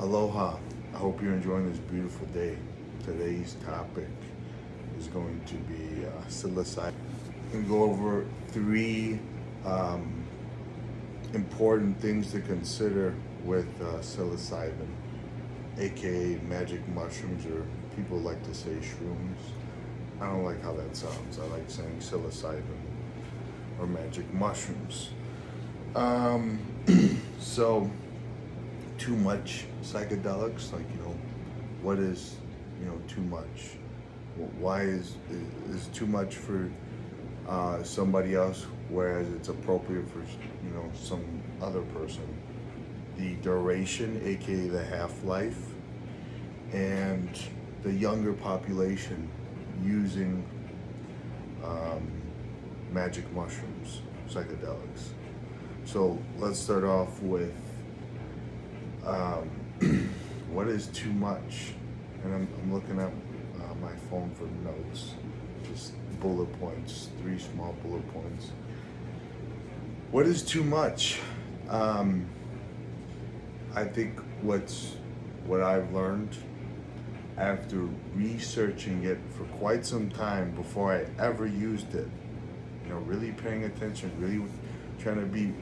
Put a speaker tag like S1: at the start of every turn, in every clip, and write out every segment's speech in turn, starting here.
S1: Aloha. I hope you're enjoying this beautiful day. Today's topic is going to be psilocybin. I'm going to go over three important things to consider with psilocybin, aka magic mushrooms, or people like to say shrooms. I don't like how that sounds. I like saying psilocybin or magic mushrooms. So, too much psychedelics, what is, too much? Why is too much for somebody else, whereas it's appropriate for, some other person? The duration, aka the half-life, and the younger population using magic mushrooms, psychedelics. So let's start off with what is too much? And I'm looking at my phone for notes, just bullet points, 3 small bullet points. What is too much? I think what I've learned after researching it for quite some time before I ever used it, really paying attention, really trying to be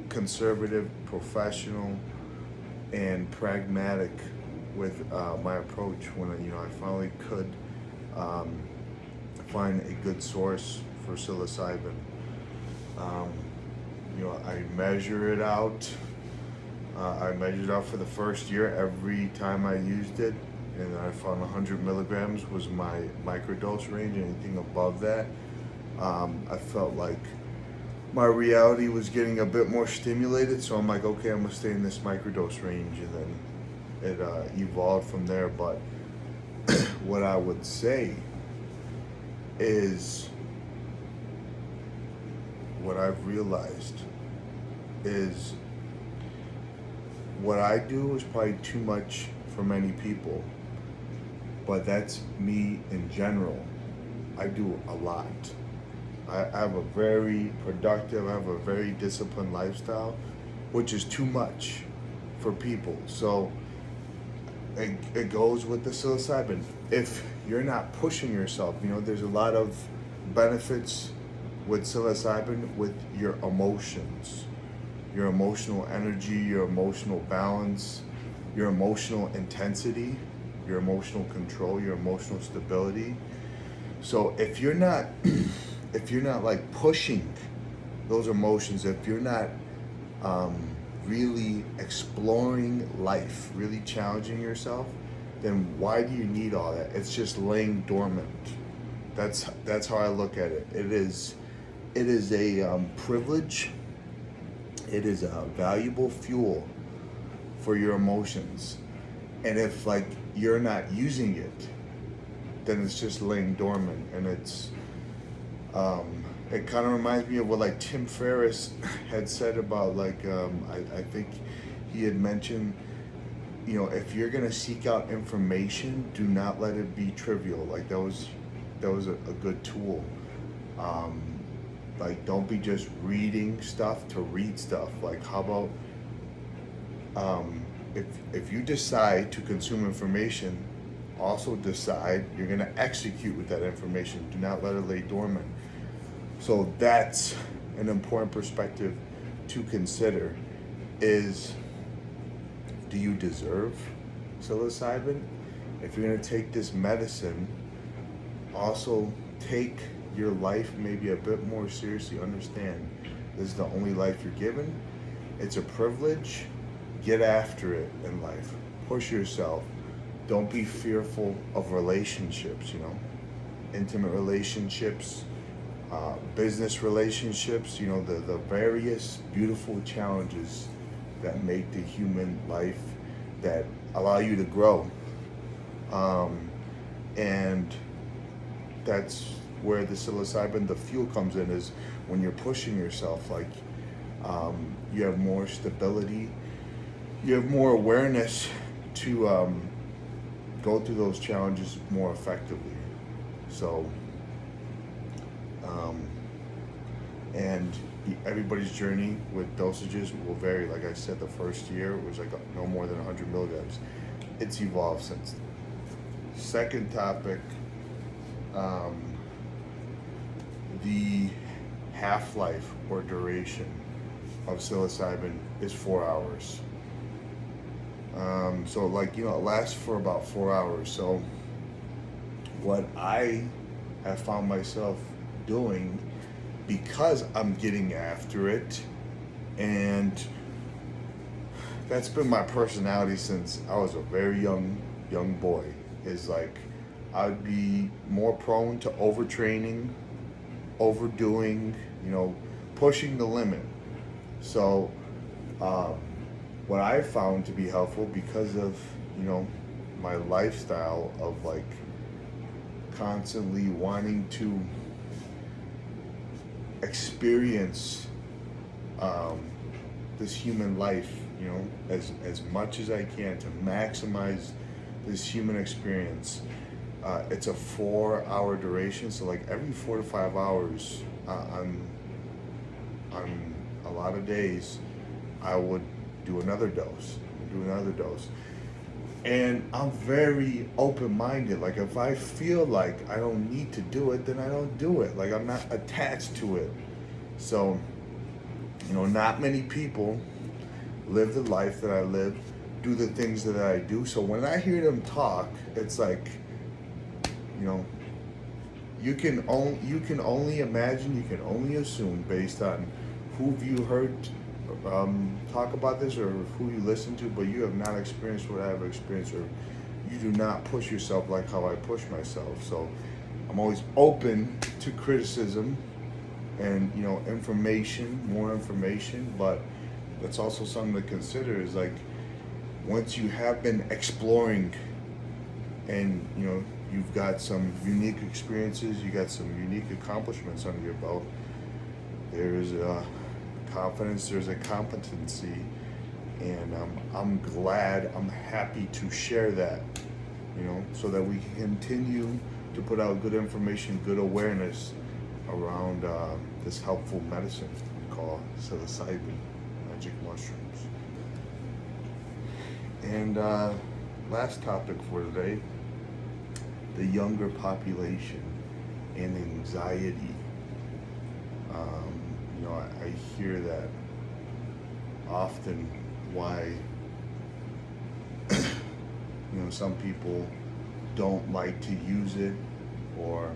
S1: conservative, professional, and pragmatic with my approach when I finally could find a good source for psilocybin. I measure it out. I measured out for the first year every time I used it, and I found 100 milligrams was my microdose range. Anything above that, I felt like my reality was getting a bit more stimulated, so I'm like, okay, I'm gonna stay in this microdose range, and then it evolved from there. But what I would say is, what I've realized is what I do is probably too much for many people, but that's me in general. I do a lot. I have a very productive, I have a very disciplined lifestyle, which is too much for people. So it goes with the psilocybin. If you're not pushing yourself, there's a lot of benefits with psilocybin with your emotions, your emotional energy, your emotional balance, your emotional intensity, your emotional control, your emotional stability. So if you're not like pushing those emotions, if you're not really exploring life, really challenging yourself, then why do you need all that? It's just laying dormant. That's how I look at it. It is a privilege. It is a valuable fuel for your emotions, and if you're not using it, then it's just laying dormant, and it's it kind of reminds me of what Tim Ferriss had said about I think he had mentioned, if you're gonna seek out information, do not let it be trivial. That was a good tool. Don't be just reading stuff to read stuff. How about if you decide to consume information, also decide you're gonna execute with that information. Do not let it lay dormant. So that's an important perspective to consider is, do you deserve psilocybin? If you're gonna take this medicine, also take your life maybe a bit more seriously. Understand, this is the only life you're given. It's a privilege. Get after it in life. Push yourself. Don't be fearful of relationships, intimate relationships, business relationships, the various beautiful challenges that make the human life, that allow you to grow. And that's where the psilocybin, the fuel comes in, is when you're pushing yourself, you have more stability, you have more awareness to go through those challenges more effectively. So, and everybody's journey with dosages will vary. Like I said, the first year was like no more than 100 milligrams. It's evolved since then. Second topic, the half-life or duration of psilocybin is 4 hours. So like, it lasts for about 4 hours. So what I have found myself doing, because I'm getting after it, and that's been my personality since I was a very young boy, is like I'd be more prone to overtraining, overdoing, pushing the limit. So what I found to be helpful, because of my lifestyle of like constantly wanting to experience this human life, as much as I can, to maximize this human experience. It's a 4-hour duration, so like every 4 to 5 hours, on a lot of days, I would do another dose, And I'm very open-minded. Like if I feel like I don't need to do it, then I don't do it. Like I'm not attached to it. So, not many people live the life that I live, do the things that I do. So when I hear them talk, it's like, you can only imagine, you can only assume based on who you heard talk about this or who you listen to, but you have not experienced what I have experienced, or you do not push yourself like how I push myself. So I'm always open to criticism and more information, but that's also something to consider, is like once you have been exploring and you've got some unique experiences, you got some unique accomplishments under your belt, there's a confidence, there's a competency, and I'm glad, I'm happy to share that, so that we can continue to put out good information, good awareness around this helpful medicine called psilocybin, magic mushrooms. And last topic for today, the younger population and anxiety. I hear that often, why some people don't like to use it, or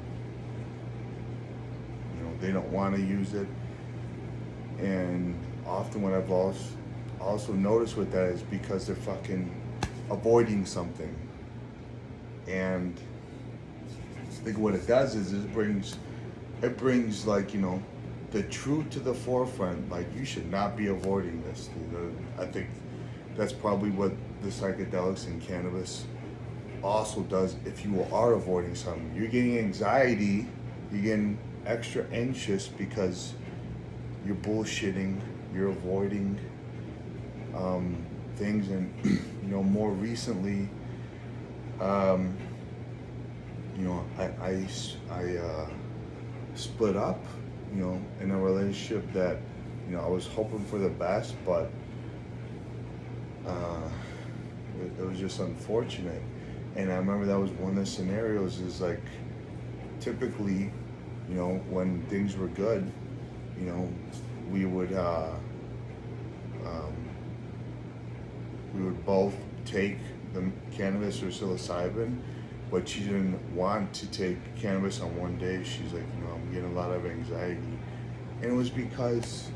S1: they don't want to use it. And often what I've also noticed with that is because they're fucking avoiding something. And I think what it does is it brings like, the truth to the forefront. Like, you should not be avoiding this. I think that's probably what the psychedelics and cannabis also does. If you are avoiding something, you're getting anxiety, you're getting extra anxious because you're bullshitting, you're avoiding things. And more recently, I split up, in a relationship that, I was hoping for the best, but it was just unfortunate. And I remember that was one of the scenarios, is like, typically, when things were good, we would both take the cannabis or psilocybin, but she didn't want to take cannabis on one day. She's like, I'm getting a lot of anxiety. And it was because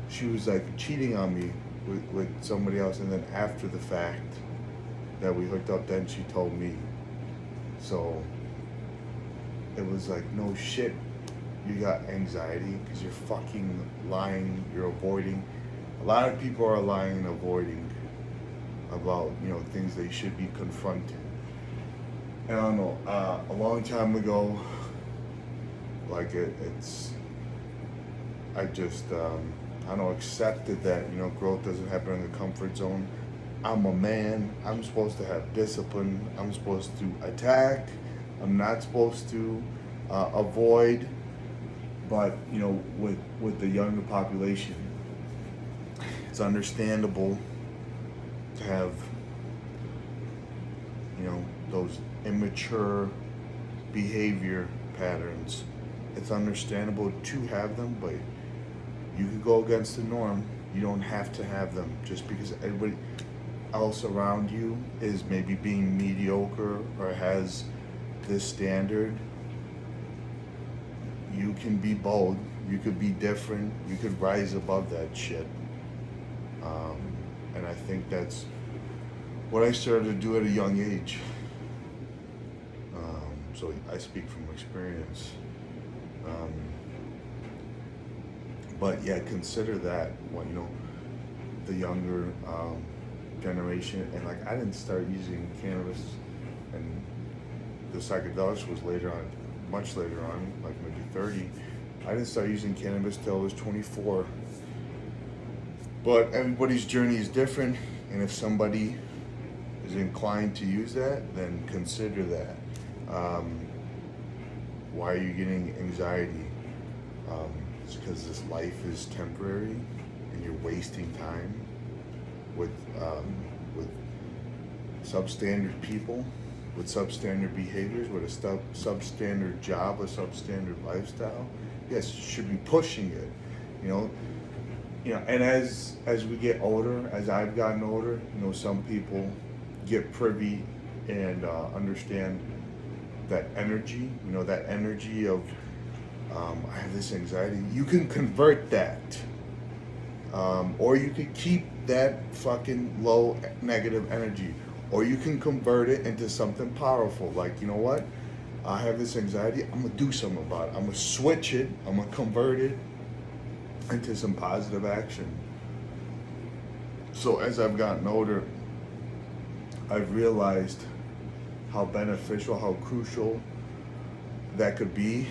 S1: she was like cheating on me with somebody else, and then after the fact that we hooked up, then she told me. So it was like, no shit, you got anxiety because you're fucking lying, you're avoiding. A lot of people are lying and avoiding about, things they should be confronted. And I don't know, a long time ago, like I just, accepted that, growth doesn't happen in the comfort zone. I'm a man, I'm supposed to have discipline, I'm supposed to attack, I'm not supposed to avoid But with the younger population, it's understandable to have those immature behavior patterns. It's understandable to have them, but you can go against the norm. You don't have to have them just because everybody else around you is maybe being mediocre or has this standard. You can be bold, you could be different, you could rise above that shit. And I think that's what I started to do at a young age. So I speak from experience. But yeah, consider that the younger generation, and like I didn't start using cannabis and the psychedelics was later on, much later on, like maybe 30. I didn't start using cannabis till I was 24. But everybody's journey is different, and if somebody is inclined to use that, then consider that. Why are you getting anxiety? It's because this life is temporary, and you're wasting time with substandard people, with substandard behaviors, with a substandard job, a substandard lifestyle. Yes, you should be pushing it, and as we get older, as I've gotten older, some people get privy and understand that energy, that energy of I have this anxiety. You can convert that, or you could keep that fucking low negative energy, or you can convert it into something powerful. Like, you know what? I have this anxiety. I'm gonna do something about it. I'm gonna switch it. I'm gonna convert it into some positive action. So as I've gotten older, I've realized how beneficial, how crucial that could be.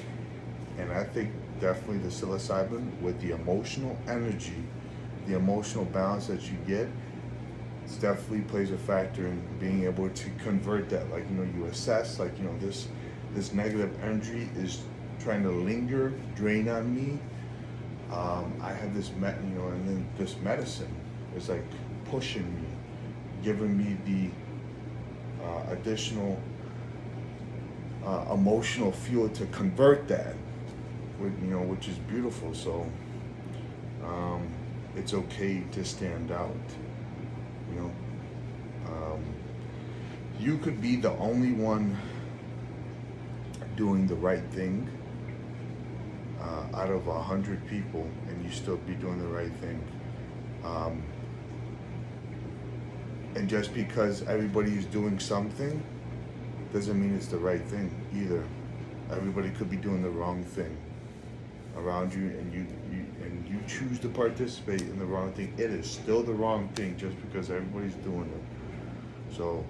S1: And I think definitely the psilocybin, with the emotional energy, the emotional balance that you get, it definitely plays a factor in being able to convert that. Like, you assess, like, this negative energy is trying to linger, drain on me. I have this, and then this medicine is like pushing me, giving me the additional emotional fuel to convert that, which is beautiful. So it's okay to stand out. You could be the only one doing the right thing out of 100 people, and you still be doing the right thing. And just because everybody's doing something doesn't mean it's the right thing either. Everybody could be doing the wrong thing around you, and you choose to participate in the wrong thing. It is still the wrong thing just because everybody's doing it. So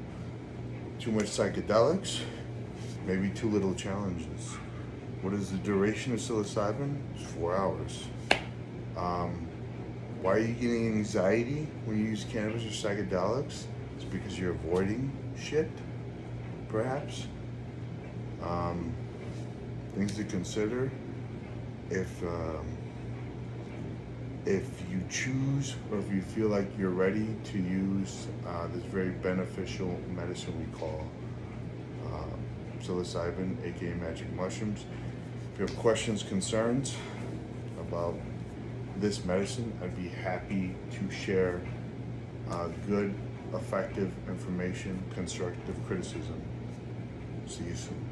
S1: too much psychedelics, maybe too little challenges. What is the duration of psilocybin? It's 4 hours. Why are you getting anxiety when you use cannabis or psychedelics? It's because you're avoiding shit, perhaps. Things to consider. If you choose, or if you feel like you're ready to use this very beneficial medicine we call psilocybin, aka magic mushrooms. If you have questions, concerns about this medicine, I'd be happy to share good, effective information, constructive criticism. See you soon.